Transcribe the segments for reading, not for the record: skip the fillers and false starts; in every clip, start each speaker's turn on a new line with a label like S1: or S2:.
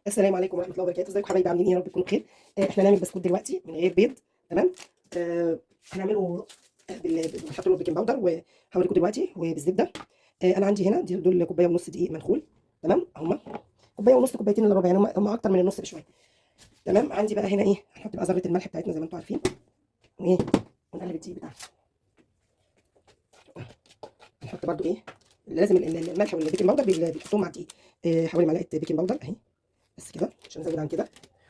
S1: السلام عليكم ورحمة الله وبركاته، ازيكم حبايبي عاملين ايه؟ يا رب تكونوا بخير. احنا هنعمل بسكوت دلوقتي من غير بيض. تمام. هنعمله بنحط له بيكنج باودر وهوريكم دلوقتي وبالزبدة. انا عندي هنا دول كوباية ونص دقيق منخول. تمام، هما كوباية ونص، كوبايتين الا ربع، يعني هما اكتر من النص بشوية. تمام. عندي بقى هنا ايه، هنحط بقى ذرة الملح بتاعتنا زي ما انتم عارفين، وايه، ونقلب الدقيق بتاعنا. هنحط برده ايه، لازم الملح والبيكنج باودر بيحطوهم مع الدقيق. حوالي معلقة بيكنج باودر اهي، بس كده مش هنزود عن كده.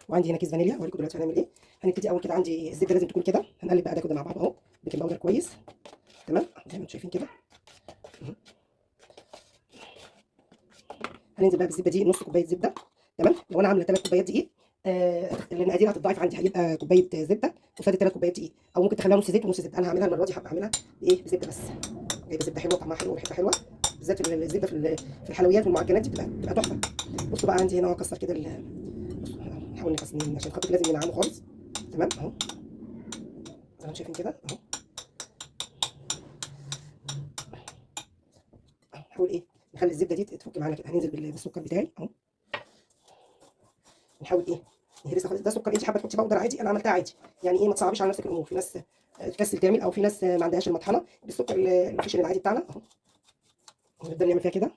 S1: وعندي هنا كيس فانيليا، هوريكم دلوقتي هنعمل ايه. هنبتدي اول كده، عندي الزبده لازم تكون كده، هنقلب بقى ده كده مع بعض اهو، بيكنج باودر كويس. تمام، زي ما انتم شايفين كده. هننزل بقى بالزبده دي، نص كوبايه زبده. تمام، لو انا عامله 3 كوبايات دقيق، المقادير هتتضاعف عندي، هيبقى كوبايه زبده قصاد 3 كوبايات دقيق، او ممكن تخليها نص زيت ونص زبده. انا هعملها المره دي، هبقى اعملها بايه، بزبده بس. جايبه زبده حلوه، طعمها حلو وريحتها حلوه، بالذات الزبده في الحلويات والمعجنات دي بتبقى تحفه. بصوا بقى عندي هنا اكسر كده بصوا، نحاول نكسر عشان خاطر لازم ينعموا خالص. تمام اهو، زي ما انتم شايفين كده اهو. نحاول ايه، نخلي الزبده دي تفك معانا كده. هننزل بالسكر بتاعي اهو، نحاول ايه، نهرسها خالص. ده سكر، انت حابه تحطي بودر عادي، انا عملتها عادي. يعني ايه، ما تصعبيش على نفسك الامور. في ناس تكسل تعمل، او في ناس ما عندهاش المطحنه بالسكر الخشن العادي بتاعنا اهو. ونبدا نعمل فيها كده.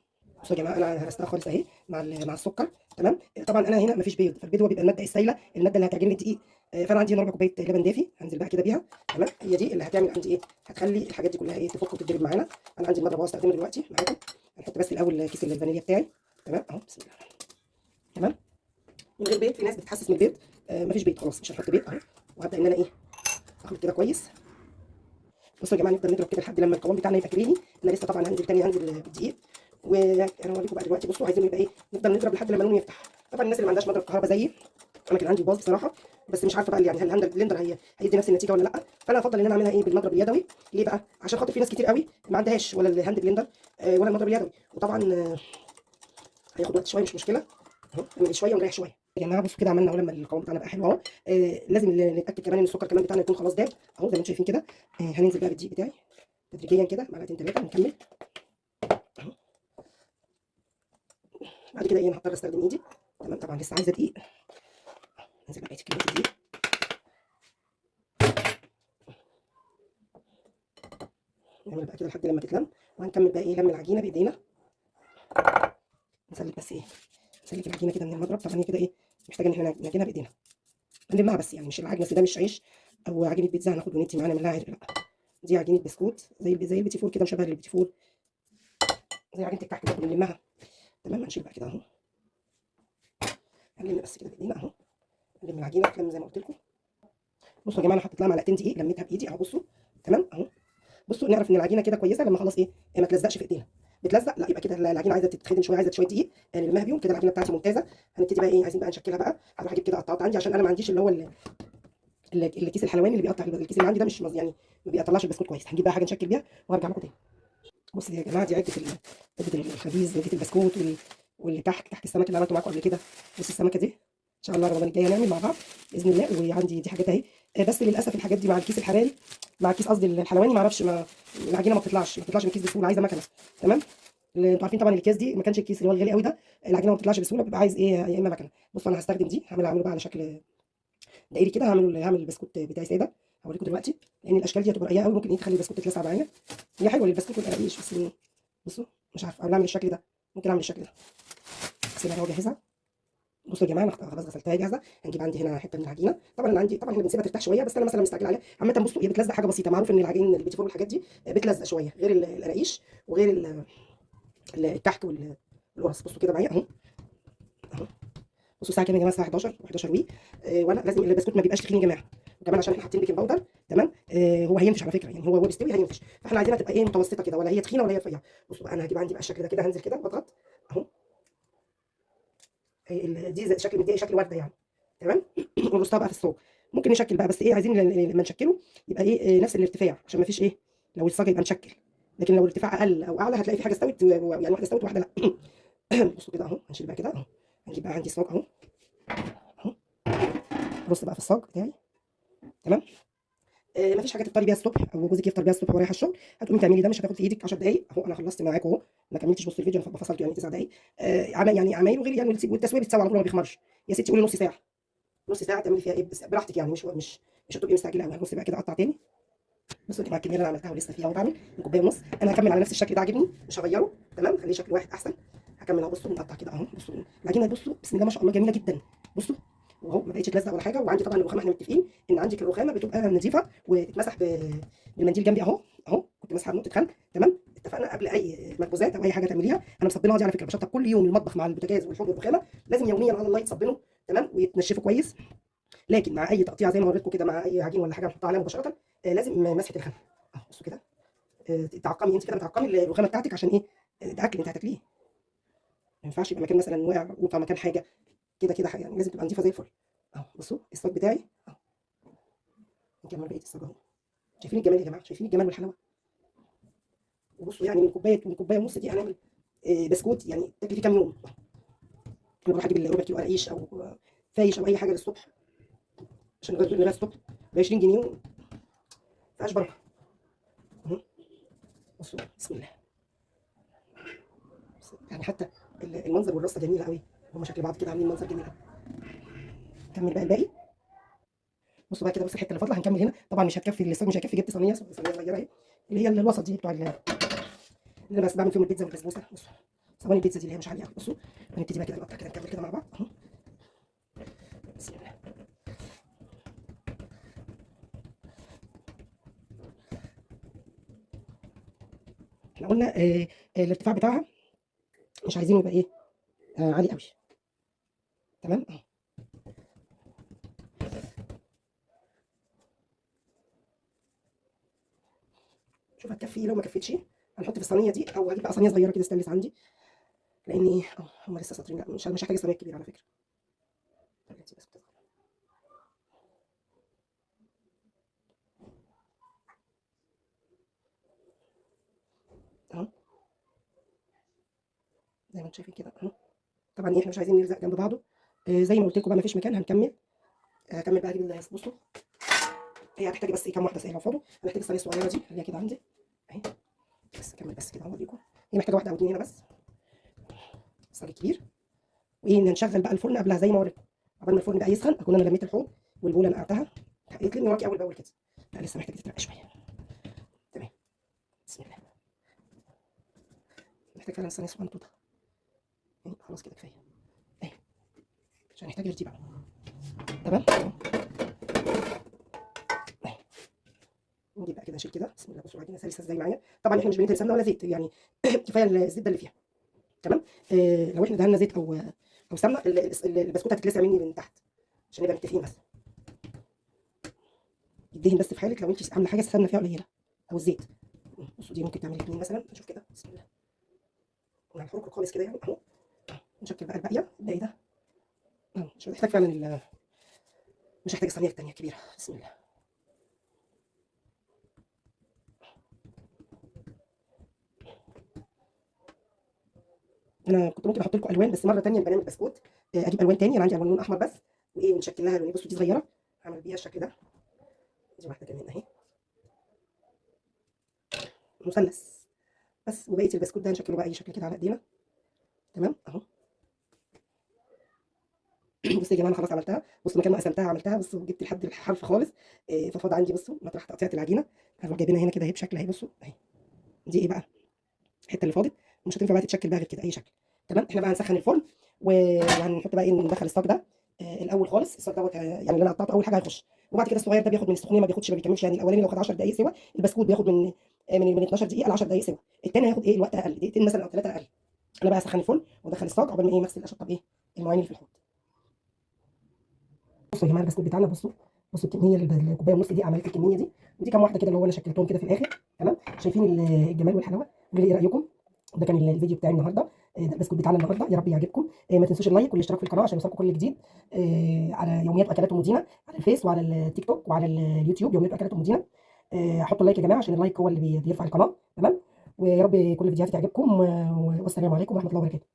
S1: بصوا يا جماعه، انا هرستها خالص اهي مع السكر. تمام. طبعا انا هنا ما فيش بيض، فالبيض هو بيبقى الماده السائله، الماده اللي هتعجن لي الدقيق. فانا عندي هنا ربع كوبايه لبن دافي، هنزل بقى كده بيها. تمام، هي دي اللي هتعمل عندي ايه، هتخلي الحاجات دي كلها ايه، تفك وتتضرب معانا. انا عندي المضرب اهو، استخدمه دلوقتي معاكم. هنحط بس الاول كيس الفانيليا بتاعي. تمام اهو، بسم الله. تمام، من غير بيض. في ناس بتتحسس من البيض، مفيش بيض، خلاص مش هنحط بيض اهو. وهبدا ان انا ايه، اخلط كده كويس. بصوا يا جماعه، نفضل نضرب كده لحد لما القوام بتاعنا يبقى كريمي. انا لسه طبعا هنزل تاني، هنزل بالدقيق. وانا هوريكم بقى دلوقتي. بصوا، عايزين يبقى ايه، نفضل نضرب لحد لما لونه يفتح. طبعا الناس اللي ما عندهاش مضرب كهرباء زيي، انا كان عندي باظ بصراحه، بس مش عارفه بقى يعني هل الهاند بلندر هيدي نفس النتيجه ولا لا. فانا افضل ان انا اعملها ايه، بالمضرب اليدوي. ليه بقى؟ عشان خاطر في ناس كتير قوي ما عندهاش ولا الهاند بلندر ولا المضرب اليدوي. وطبعا هياخد وقت شويه، مش مشكله. اهو نعمل شويه ونريح شويه. يا جماعه بصوا كده، عملنا اهو لما القوام بتاعنا بقى حلو اهو. لازم نتاكد كمان ان السكر كمان بتاعنا يكون خلاص داب اهو، زي ما انتم شايفين كده. هننزل بقى بالدقيق بتاعي تدريجيا كده، معلقتين ثلاثه، ونكمل اهو. بعد كده ايه، انا هضطر استخدم ايدي. تمام، طبعا لسه عايزه دقيق. ننزل بقى كميه الدقيق. نعمل بقى كده لحد لما تتلم. وهنكمل بقى ايه، لم العجينه بايدينا. نسلك بس ايه، نسلك العجينه كده من المضرب. طبعا هي كده ايه، محتاجه ان احنا نعجنها بايدينا، نلمها بس، يعني مش العجنه، ده مش عيش او عجينه بيتزا هناخد وندي معانا نعملها عادي، لا. دي عجينه بسكوت زي البيتي فور كده، مشابهه للبيتي فور، زي عجينه الكحك كده بنلمها. تمام، هنشيل بقى كده اهو. هنلم بس كده بايدينا اهو، نلم العجينه تلم زي ما قلت لكم. بصوا يا جماعه، انا حطيت لها معلقتين دقيق، لميتها بايدي اهو. بصوا، تمام اهو. بصوا، نعرف ان العجينه كده كويسه لما خلاص ايه، ما تلزقش في ايدينا. بتلزق لا، يبقى كده العجينه عايزه تتخدم شويه، عايزه شويه دقيق نلمها بيهم كده. العجينه بتاعتي ممتازه. هنبتدي بقى ايه، عايزين بقى نشكلها بقى. هروح اجيب كده قطعات عندي، عشان انا ما عنديش اللي هو الكيس الحلواني اللي بيقطع. الكيس اللي عندي ده مش يعني ما بيقطعش البسكوت كويس. هنجيب بقى حاجه نشكل بيها وهرجع لكم تاني. بصوا يا جماعه، دي علبه الخبيز، علبه البسكوت كحك السمك اللي عملته معاكم قبل كده. بصوا السمكه دي، ان شاء الله رمضان الجاي هنعمل مع بعض باذن الله. وعندي دي حاجات اهي. بس للاسف الحاجات دي مع الكيس الحراري، مع الكيس قصدي الحلواني، ما اعرفش، العجينه ما بتطلعش من الكيس بسهوله، عايزه مكنه. تمام. انتوا عارفين طبعا الاكياس دي، ما كانش الكيس اللي هو الغالي قوي ده، العجينه ما بتطلعش بسهوله، بيبقى عايز ايه، يا اما مكنه. بصوا انا هستخدم دي، اعمله بقى على شكل دايري كده. هعمل البسكوت بتاعي ساده، هوريكم دلوقتي. لان الاشكال دي هتبقى رقيقه قوي، ممكن ايه تخلي البسكوت يتلسع معايا. هي حلوه للبسكوت والقراقيش، بس بصوا، مش عارفه اعمل الشكل ده. ممكن اعمل الشكل ده. هسيبها اهو جاهزه. بصوا يا جماعه، انا خلاص غسلتها جاهزه. هنجيب عندي هنا حته من العجينه. طبعا انا عندي، طبعا احنا بنسيبها ترتاح شويه، بس انا مثلا مستعجله عليها عامه. بصوا، هي بتلزق حاجه بسيطه. معروف ان العجين البيتي فور والحاجات دي بتلزق شويه، غير القراقيش وغير الكحك والقرص. بصوا كده معايا اهو اهو. بصوا الساعه كام يا جماعه؟ الساعه 11 و11 وي. وانا لازم البسكوت ما بيبقاش تخين يا جماعه، وكمان عشان احنا حاطين بيكنج باودر. تمام. هو هينفش على فكره، يعني هو بيستوي هينفش. فاحنا عايزينها تبقى ايه، متوسطه كده، ولا هي تخينه ولا هي رفيعه. بصوا بقى، انا هجيب عندي بقى الشكل ده كده، هنزل كده واضغط اهو. دي زي شكل، مديها شكل ورده يعني. تمام. ونرصها بقى في الصاج. ممكن نشكل بقى، بس ايه، عايزين لما نشكله يبقى ايه، نفس الارتفاع، عشان ما فيش ايه، لو الصاج يبقى مشكل. لكن لو الارتفاع اقل او اعلى، هتلاقي في حاجه استوت يعني واحده استوت وواحده لا. بصوا كده اهو، هنشيل بقى كده اهو. هنجيب بقى عندي صاج اهو اهو. بص بقى في الصاج بتاعي. تمام. مفيش حاجه تفطري بيها الصبح او جوزك يفطر بيها الصبح ورايح الشغل، هتقومي تعملي ده، مش هتاخد في ايدك 10 دقائق اهو. انا خلصت معاكم اهو، ما كملتش بص الفيديو، انا فصلته يعني 9 دقائق. يعني عمايل وغير يعني، والتسويه بتسوي على طول ما بيخمرش. يا ستي قولي نص ساعه، نص ساعه تعملي فيها ايه بس براحتك يعني، مش هتبقي مستعجله قوي. هنبص بقى كده اقطع تاني. بصوا دي مع الكميه اللي انا عملتها ولسه فيها اهو، بعمل كوبايه ونص. انا هكمل على نفس الشكل ده، عاجبني مش هغيره، تمام، خليه شكل واحد احسن. هكمل اهو، بصوا بنقطع كده اهو. بصوا العجينه، بصوا بسم الله ما شاء الله جميله جدا. بصوا واهو ما بقتش تلزق ولا حاجه. وعندي طبعا الرخامه، احنا متفقين ان عندك الرخامه بتبقى نظيفه وتتمسح بالمنديل جنبي اهو. اهو كنت ماسحه بنقطه خل، تمام. اتفقنا قبل اي مخبوزات او اي حاجه تعمليها. انا مصبناها دي على فكره، بشطب كل يوم المطبخ مع البوتاجاز والحوض والرخامه، لازم يوميا على الله يتصبنوا، تمام، ويتنشفوا كويس. لكن مع اي تقطيع زي ما وريتكم كده، مع اي عجين ولا حاجه نحطها عليها مباشره، لازم مسحه الخل اهو. بصوا كده، تعقمي انت كده، بتعقمي الرخامه بتاعتك عشان ايه؟ ده اكل انت هتاكليه، ما ينفعش يبقى مكان مثلا وقع مكان حاجه كده حاجه يعني، لازم تبقى نظيفه زي الفل اهو. بصوا الصاج بتاعي اهو، نكمل بقيه الصاج اهو. شايفين الجمال يا جماعه؟ شايفين الجمال والحلاوه؟ وبصوا يعني من كوبايه ونص دي هنعمل بسكوت يعني تاكلي فيه كام يوم. انا بروح اجيب ربع كيلو قراقيش او فايش او اي حاجه للصبح، عشان نغير الصبح ب 20 جنيه ما فيهاش بركه اهو. بصوا بسم الله، يعني حتى المنظر والرصه جميله قوي، هما شكل بعض كده عاملين منظر جميل قوي. نكمل بقى الباقي. بصوا بقى كده، بص الحته اللي فاضله هنكمل هنا. طبعا مش هتكفي الاستاذ، مش هيكفي. جبت صينيه صغيره اهي، اللي هي الوسط دي بتوع اللي انا بس بعمل فيهم البيتزا والبسبوسه. بصوا صواني البيتزا دي اللي هي مش عاليه قوي. بصوا هنبتدي بقى كده نقطع كده، نكمل كده مع بعض اهو. بسم الله. احنا قلنا الارتفاع بتاعها مش عايزينه يبقى ايه، عالي قوي، تمام اهو. شوف هتكفي ايه، لو ما كفتش هنحط في الصينيه دي، او هجيب بقى صينيه صغيره كده ستانلس عندي، لان ايه هم لسه ساطرين. لا مش هحتاج الصينيه الكبيره على فكره. بس اهو زي ما انتم شايفين كده اهو. طبعا ايه احنا مش عايزين نلزق جنب بعضه، زي ما قلت لكم بقى مفيش مكان. هنكمل هكمل بقى اجيب بصوا هي هتحتاج بس ايه كام واحده، لو فاضوا هنحتاج الصينيه الصغيره دي اللي هي كده عندي اهي. بس اكمل بس كده اوريكم، هي محتاجه واحده او اتنين هنا بس، الصاج كبير. وايه نشغل بقى الفرن قبلها زي ما وريتكم، قبل ما الفرن بقى يسخن اكون انا لميت الحوض والبوله نقعتها. يتلم وراكي اول باول كده، لا لسه محتاجه تترقى شويه، تمام. بسم الله. محتاج فعلا الصينيه صغنطوطه يعني، خلاص كده كفايه اهي، عشان نحتاج ترتيب بقى، تمام اهي. نجيب بقى كده نشيل كده، بسم الله. بصوا العجينه سلسه ازاي معايا. طبعا احنا مش بندهن سمنه ولا زيت يعني كفايه الزبده اللي فيها، تمام. لو احنا دهنا زيت او سمنه البسكوت هتتلسع مني من تحت، عشان نبقى متفقين. بس يدهن بس في حاله لو انت عامله حاجه السمنه فيها قليله او الزيت. بصوا دي ممكن تعمل اتنين مثلا، نشوف كده بسم الله، مع الحركه خالص كده يعني اهو. نشكل بقى الباقي ده مش هنحتاج فعلا مش هحتاج الصينيه التانيه الكبيره. بسم الله. انا كنت ممكن احط لكم الوان، بس مره تانيه بنعمل بسكوت اجيب الوان تاني. انا عندي الوان لون احمر بس، وايه ونشكل لها لون. بصوا دي صغيره هعمل بيها الشكل ده، دي واحده كمان اهي مثلث بس. وبقيه البسكوت ده هنشكله بقى اي شكل كده على ايدينا، تمام اهو. بصوا يا جماعه انا خلاص عملتها. بصوا مكان ما قسمتها عملتها، بصوا جبت لحد الحرف خالص. ففاض عندي بصوا مطرح تقطيعه العجينه، هنروح جايبينها هنا كده اهي بشكل اهي. بصوا اهي دي ايه بقى الحته اللي فاضت، مش هتنفع بقى تتشكل بقى غير كده اي شكل، تمام. احنا بقى هنسخن الفرن وهنحط بقى ايه، ندخل الصاج ده الاول خالص. الصاج دوت يعني اللي انا قطعته اول حاجه هيخش، وبعد كده الصغير ده بياخد من السخونيه، ما بياخدش ما بيكملش يعني. الاولاني لو خد 10 دقائق سوا، البسكوت بياخد من 12 دقيقه ل 10 دقائق سوا. الثاني هياخد ايه الوقت اقل، دقيقتين مثلا او ثلاثه اقل. انا بقى اسخن الفرن وادخل الصاج قبل ما ايه مغسل اشطب ايه المواعين اللي في الحوض. بصوا يا جماعه البسكوت بتاعنا، بصوا الكميه الكوبايه ونص دي عملت الكميه دي، ودي كام واحده كده اللي هو انا شكلتهم كده في الاخر، تمام. شايفين الجمال والحلاوه؟ قولوا لي ايه رايكم. ده كان الفيديو بتاعي النهارده، ده البسكوت بتاعنا النهارده، يا رب يعجبكم. ما تنسوش اللايك والاشتراك في القناه عشان يوصلكم كل جديد على يوميات واكلات ام دينا على الفيس وعلى التيك توك وعلى اليوتيوب، يوميات واكلات ام دينا. حطوا اللايك يا جماعه عشان اللايك هو اللي بيرفع القناه، تمام. ويا رب كل فيديوهاتي تعجبكم، والسلام عليكم ورحمه الله وبركاته.